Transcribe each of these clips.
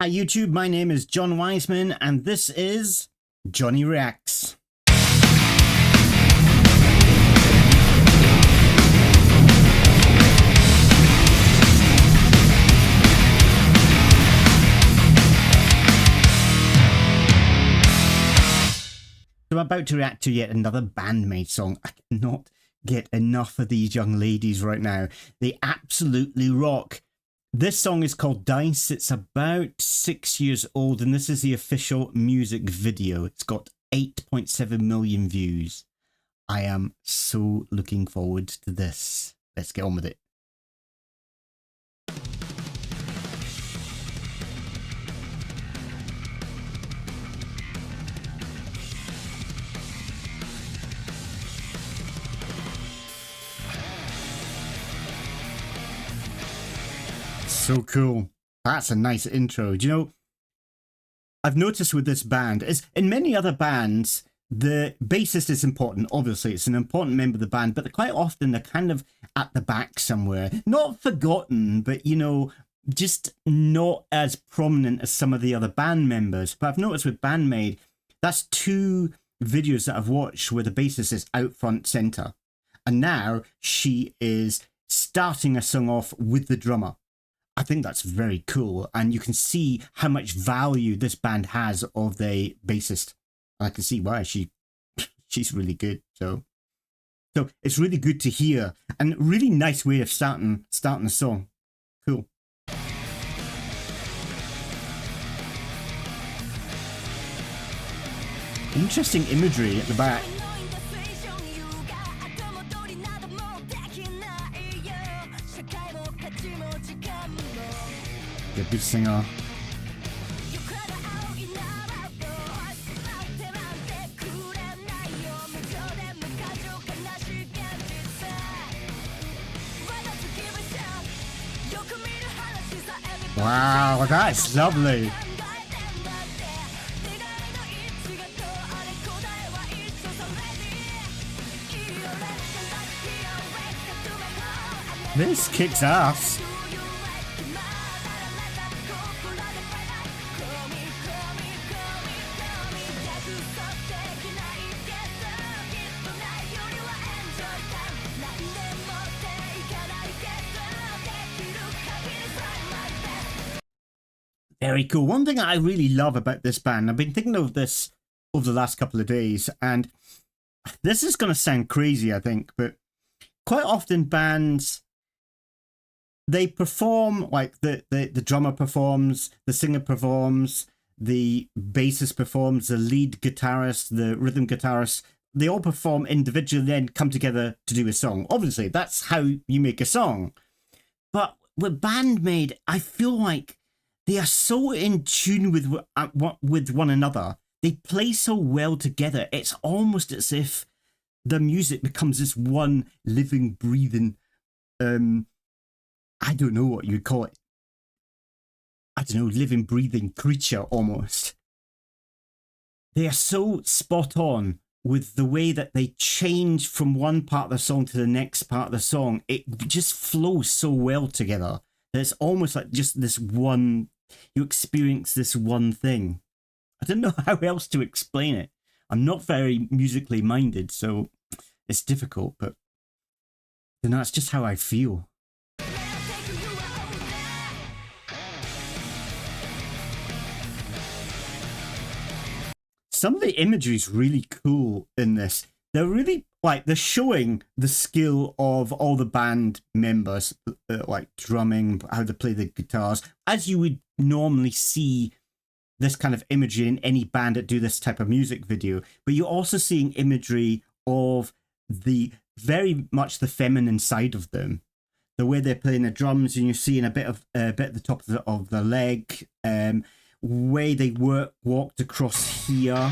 Hi YouTube, my name is John Wiseman and this is Johnny Reacts. So I'm about to react to yet another Band-Maid song. I cannot get enough of these young ladies right now. They absolutely rock. This song is called Dice. It's about 6 years old and this is the official music video. It's got 8.7 million views. I am so looking forward to this. Let's get on with it. So cool. That's a nice intro. Do you know, I've noticed with this band, is in many other bands, the bassist is important. Obviously, it's an important member of the band, but quite often they're kind of at the back somewhere. Not forgotten, but, you know, just not as prominent as some of the other band members. But I've noticed with Band-Maid, that's 2 videos that I've watched where the bassist is out front center. And now she is starting a song off with the drummer. I think that's very cool, and you can see how much value this band has of the bassist. I can see why she's really good. So it's really good to hear, and really nice way of starting the song. Cool. Interesting imagery at the back. The good singer. Wow, that's lovely. This kicks ass. Very cool. One thing I really love about this band, I've been thinking of this over the last couple of days, and this is going to sound crazy, I think, but quite often bands, they perform, like the drummer performs, the singer performs, the bassist performs, the lead guitarist, the rhythm guitarist, they all perform individually, then come together to do a song. Obviously, that's how you make a song. But with Band-Maid, I feel like they are so in tune with one another. They play so well together. It's almost as if the music becomes this one living, breathing, I don't know what you'd call it. I don't know, living, breathing creature almost. They are so spot on with the way that they change from one part of the song to the next part of the song. It just flows so well together. It's almost like just this one, you experience this one thing. I don't know how else to explain it. I'm not very musically minded, so it's difficult, but you know, it's just how I feel. Some of the imagery is really cool in this. They're really, like, they're showing the skill of all the band members, like drumming, how they play the guitars, as you would normally see this kind of imagery in any band that do this type of music video. But you're also seeing imagery of the very much the feminine side of them, the way they're playing the drums, and you're seeing a bit at the top of the leg, way they walked across here.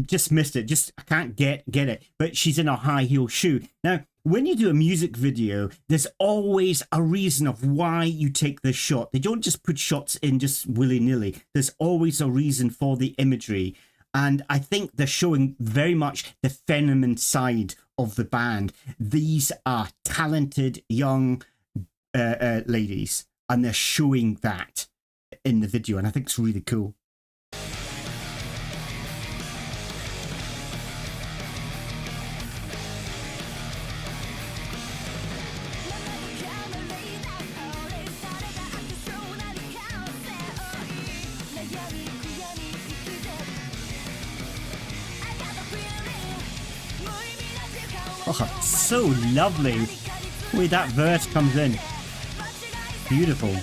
Just missed it. I can't get it. But she's in a high heel shoe. Now, when you do a music video, there's always a reason of why you take this shot. They don't just put shots in just willy-nilly. There's always a reason for the imagery. And I think they're showing very much the feminine side of the band. These are talented young ladies, and they're showing that in the video, and I think it's really cool. Oh, so lovely. The way that verse comes in. Beautiful.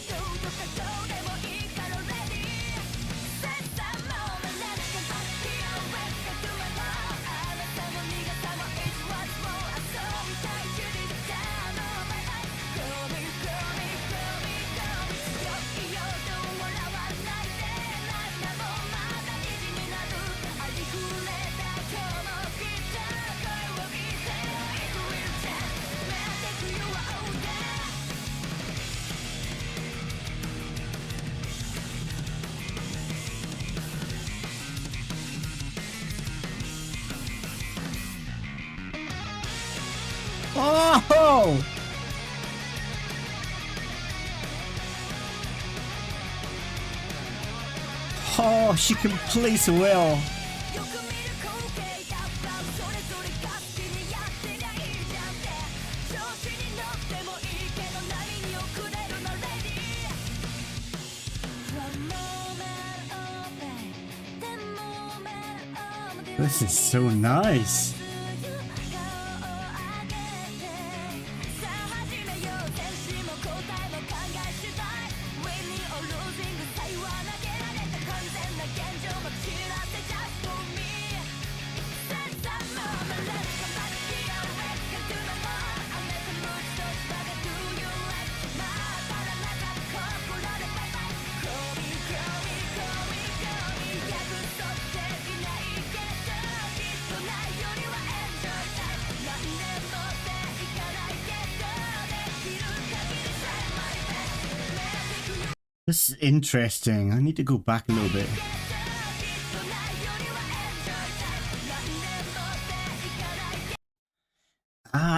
Oh! Oh, she can play so well. This is so nice. This is interesting. I need to go back a little bit.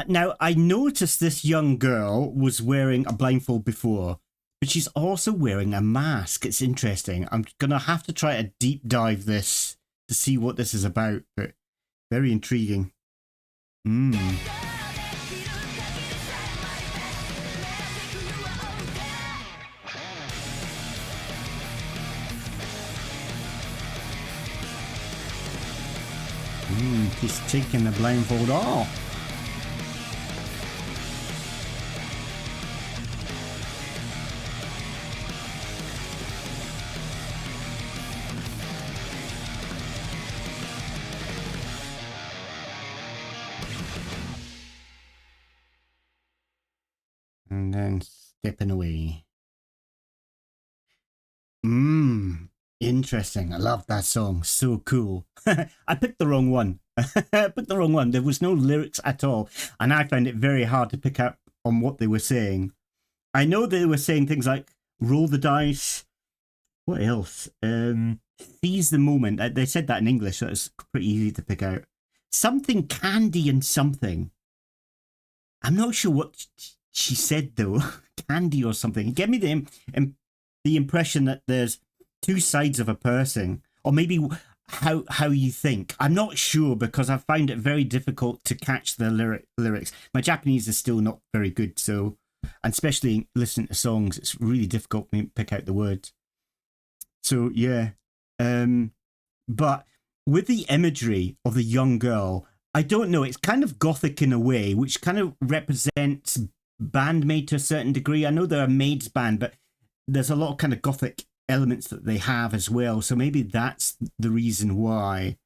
Now, I noticed this young girl was wearing a blindfold before, but she's also wearing a mask. It's interesting. I'm going to have to try to deep dive this to see what this is about, but very intriguing. He's taking the blindfold off. And then stepping away. Interesting. I love that song. So cool. I picked the wrong one. I picked the wrong one. There was no lyrics at all. And I found it very hard to pick up on what they were saying. I know they were saying things like roll the dice. What else? Seize the moment. They said that in English, so it's pretty easy to pick out. Something candy and something. I'm not sure what she said though. Candy or something. It gave me the impression that there's two sides of a person, or maybe how you think. I'm not sure because I find it very difficult to catch the lyrics. My Japanese is still not very good, so, and especially listening to songs, it's really difficult for me to pick out the words. So yeah, but with the imagery of the young girl, I don't know, it's kind of gothic in a way, which kind of represents Band-Maid to a certain degree. I know they're a maid's band, but there's a lot of kind of gothic elements that they have as well, so maybe that's the reason why.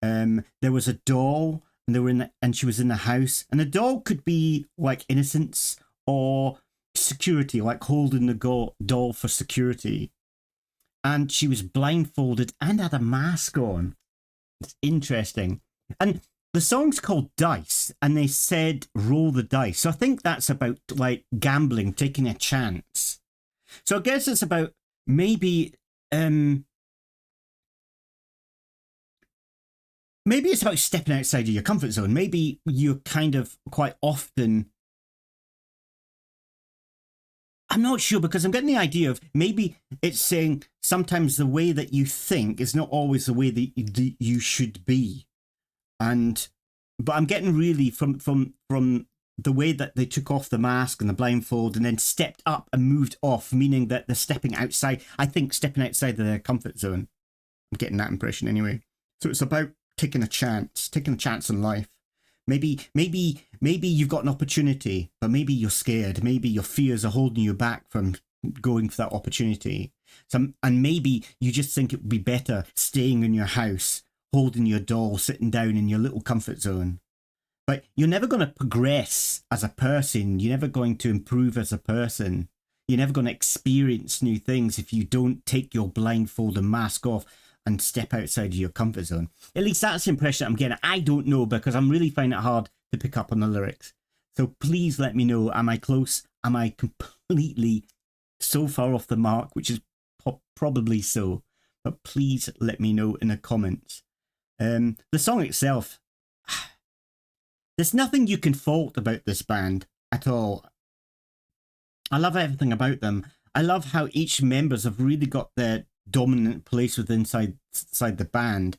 There was a doll, and they were and she was in the house, and the doll could be like innocence or security, like holding the doll for security. And she was blindfolded and had a mask on. It's interesting. And the song's called Dice, and they said roll the dice, so I think that's about like gambling, taking a chance. So I guess it's about maybe it's about stepping outside of your comfort zone. Maybe you're kind of quite often I'm not sure, because I'm getting the idea of maybe it's saying sometimes the way that you think is not always the way that you should be. But I'm getting really from the way that they took off the mask and the blindfold and then stepped up and moved off, meaning that they're stepping outside. I think stepping outside their comfort zone. I'm getting that impression anyway. So it's about taking a chance in life. Maybe you've got an opportunity, but maybe you're scared. Maybe your fears are holding you back from going for that opportunity. And maybe you just think it would be better staying in your house, holding your doll, sitting down in your little comfort zone. But you're never going to progress as a person. You're never going to improve as a person. You're never going to experience new things if you don't take your blindfold and mask off and step outside of your comfort zone. At least that's the impression I'm getting. I don't know, because I'm really finding it hard to pick up on the lyrics. So please let me know. Am I close? Am I completely so far off the mark? Which is probably so. But please let me know in the comments. The song itself, there's nothing you can fault about this band at all. I love everything about them. I love how each members have really got their dominant place inside the band.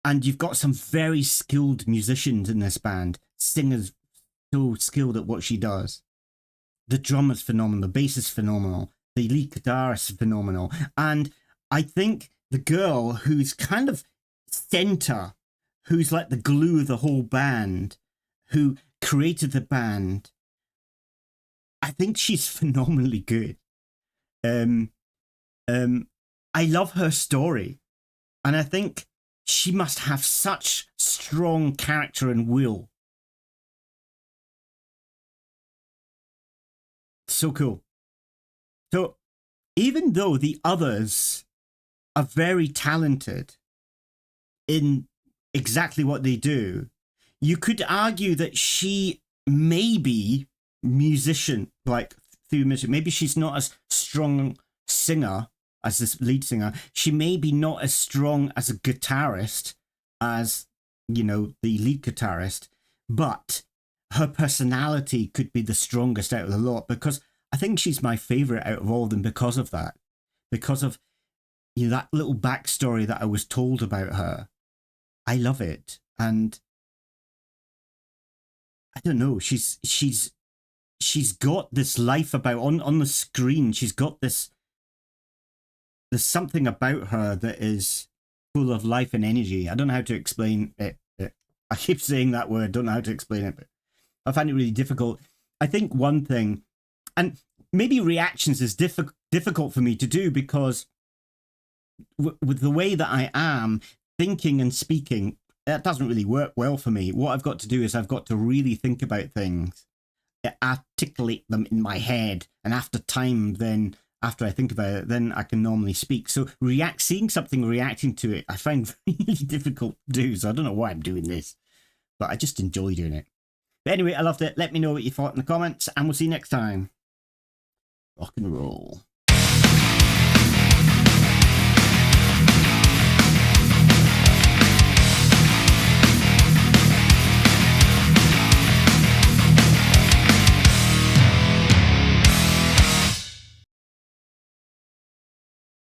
And you've got some very skilled musicians in this band. Singers so skilled at what she does. The drummer's phenomenal. The bass is phenomenal. The lead guitarist is phenomenal. And I think the girl who's kind of center, who's like the glue of the whole band, who created the band, I think she's phenomenally good. I love her story, and I think she must have such strong character and will. So cool. So even though the others are very talented in exactly what they do, you could argue that she may be musician, like through music. Maybe she's not as strong singer as this lead singer. She may be not as strong as a guitarist as, you know, the lead guitarist, but her personality could be the strongest out of the lot, because I think she's my favorite out of all of them because of that. Because of, you know, that little backstory that I was told about her. I love it. And I don't know, she's got this life about on the screen. She's got this, there's something about her that is full of life and energy. I don't know how to explain it. I keep saying that word, don't know how to explain it, but I find it really difficult. I think one thing, and maybe reactions is difficult for me to do, because with the way that I am thinking and speaking, that doesn't really work well for me. What I've got to do is I've got to really think about things, articulate them in my head, and after time, then after I think about it, then I can normally speak. So seeing something, reacting to it, I find really difficult to do. So I don't know why I'm doing this, but I just enjoy doing it. But anyway, I loved it. Let me know what you thought in the comments, and we'll see you next time. Rock and roll.